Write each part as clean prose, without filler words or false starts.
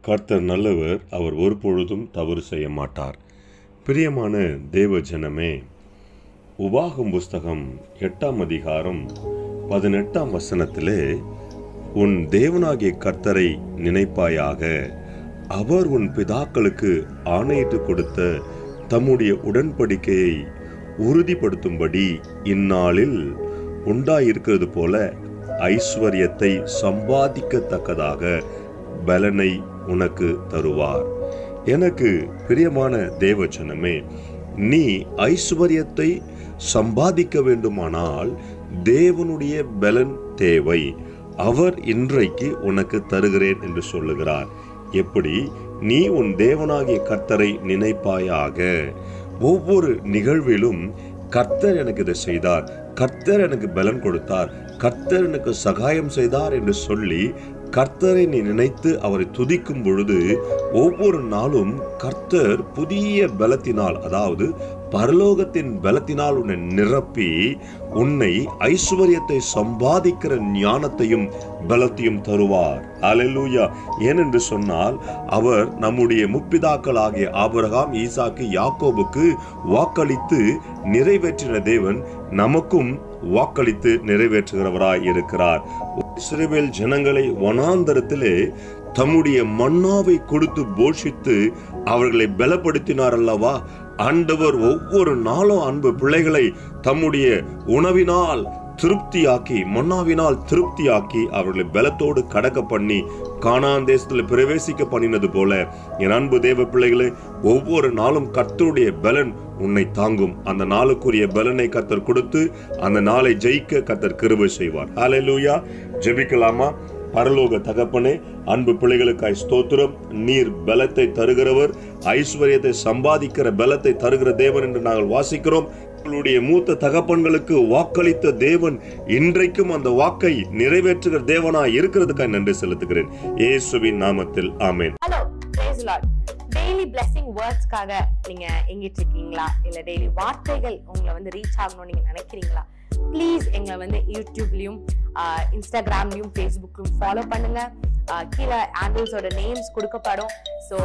கர்த்தர் நல்லவர், அவர் ஒருபொழுதும் தவறு செய்ய மாட்டார். பிரியமான தேவ ஜனமே, உபாகம் புஸ்தகம் 8ஆம் அதிகாரம் 18ஆம் வசனத்திலே, உன் தேவனாகிய கர்த்தரை நினைப்பாயாக, அவர் உன் பிதாக்களுக்கு ஆணையிட்டு கொடுத்த தம்முடைய உடன்படிக்கையை உறுதிப்படுத்தும்படி இந்நாளில் உண்டாயிருக்கிறது போல ஐஸ்வர்யத்தை சம்பாதிக்கத்தக்கதாக பலனை உனக்கு தருவார். எனக்கு பிரியமான தேவஜனமே, நீ ஐஸ்வர்யத்தை சம்பாதிக்க வேண்டுமானால் தேவனுடைய பலன் தேவை. அவர் இன்றைக்கு உனக்கு தருகிறேன் என்று சொல்லுகிறார். எப்படி? நீ உன் தேவனாகிய கர்த்தரை நினைப்பாயாக. ஒவ்வொரு நிகழ்விலும் கர்த்தர் எனக்கு இதை செய்தார், கர்த்தர் எனக்கு பலன் கொடுத்தார், கர்த்தர் எனக்கு சகாயம் செய்தார் என்று சொல்லி கர்த்தரை நீ நினைத்து அவரை துதிக்கும் பொழுது ஒவ்வொரு நாளும் கர்த்தர் புதிய பலத்தினால், அதாவது பரலோகத்தின் பலத்தினால் உன்னை நிரப்பி உன்னை ஐஸ்வர்யத்தை சம்பாதிக்கிற ஞானத்தையும் பலத்தையும் தருவார். அல்லேலூயா. ஏனென்று சொன்னால், அவர் நம்முடைய முற்பிதாக்களாகிய ஆபிரகாம், ஈசாக்கு, யாக்கோபுக்கு வாக்களித்து நிறைவேற்றின தேவன் நமக்கும் வாக்களித்து நிறைவேற்றுகிறவராய் இருக்கிறார். இஸ்ரவேல் ஜனங்களை வனாந்தரத்திலே தம்முடைய மன்னாவை கொடுத்து போஷித்து அவர்களை பலப்படுத்தினார் அல்லவா? ஆண்டவர் ஒவ்வொரு நாளும் அன்பு பிள்ளைகளை தம்முடைய உணவினால் திருப்தியாக்கி, மன்னாவினால் திருப்தியாக்கி அவர்களை பலத்தோடு கடக்க பண்ணி கானான் தேசத்தில் பிரவேசிக்க பண்ணினது போல, என் அன்பு தேவ பிள்ளைகளை, ஒவ்வொரு நாளும் கர்த்தருடைய பலன் உன்னை தாங்கும். அந்த நாளுக்குரிய பலனை கர்த்தர் கொடுத்து அந்த நாளை ஜெயிக்க கர்த்தர் கிருபை செய்வார். ஹல்லேலூயா. ஜெபிக்கலாமா? பரலோக தகப்பனே, அன்பு பிள்ளைகளுக்காய் ஸ்தோத்திரம். நீர் பலத்தை தருகிறவர், ஐஸ்வர்யத்தை சம்பாதிக்கிற பலத்தை தருகிற தேவன் என்று நாங்கள் வாசிக்கிறோம். உங்களுடைய மூத்த தகப்பன்களுக்கு வாக்களித்த தேவன் இன்றைக்கும் அந்த வாக்கை நிறைவேற்றுகிற தேவனாய் இருக்கிறதுக்காக நன்றி செலுத்துகிறேன். இயேசுவின் நாமத்தில் amen. Hello, praise the lord. Daily blessing வேர்ட்ஸ்க்காக நீங்க எங்கிட்டு இருக்கீங்களா? இல்ல டெய்லி வார்த்தைகள் உங்களை ரீச் ஆகணும்னு நீங்க நினைக்கிறீங்களா? ப்ளீஸ் எங்களை யூடியூப்லயும் இன்ஸ்டாகிராம்லயும் ஃபேஸ்புக்லயும் ஃபாலோ பண்ணுங்க. கீழே ஆண்டில்ஸோட நேம்ஸ் கொடுக்கப்படும். ஸோ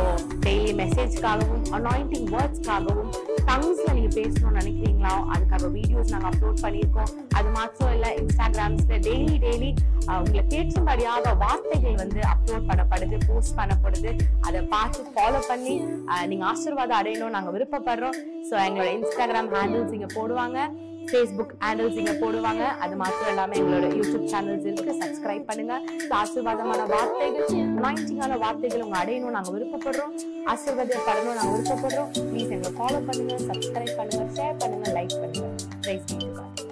டெய்லி மெசேஜ்க்காகவும் அனாயிண்டிங் வேர்ட்ஸ்க்காகவும் டங்ஸ்ல நீங்க பேசணும்னு நினைக்கிறீங்களா? அதுக்காக வீடியோஸ் நாங்கள் அப்லோட் பண்ணியிருக்கோம். அது மாத்திரம் இல்லை, இன்ஸ்டாகிராம்ஸ்ல டெய்லி உங்களை கேட்கும்படியாக வார்த்தைகள் அப்லோட் பண்ணப்படுது, போஸ்ட் பண்ணப்படுது. அதை பார்த்து ஃபாலோ பண்ணி நீங்க ஆசீர்வாதம் அடையணும் நாங்கள் விருப்பப்படுறோம். ஸோ எங்களோட இன்ஸ்டாகிராம் ஹேண்டில்ஸ் இங்க போடுவாங்க, ஃபேஸ்புக் ஹேண்டில்ஸ் இங்க போடுவாங்க. அது மாத்திரம் இல்லாம எங்களோட யூடியூப் சேனல்ஸ் இருக்கு, சப்ஸ்கிரைப் பண்ணுங்க. ஆசீர்வாதமான வார்த்தைகள், அனாயிண்டிங்கான வார்த்தைகள் உங்க அடையணும் நாங்க விருப்பப்படுறோம். ஆசீர்வாதப்படணும் நாங்க விருப்பப்படுறோம். ப்ளீஸ் எங்களை ஃபாலோ பண்ணுங்க, சப்ஸ்கிரைப் பண்ணுங்க, ஷேர் பண்ணுங்க, லைக் பண்ணுங்க. Praise be to God.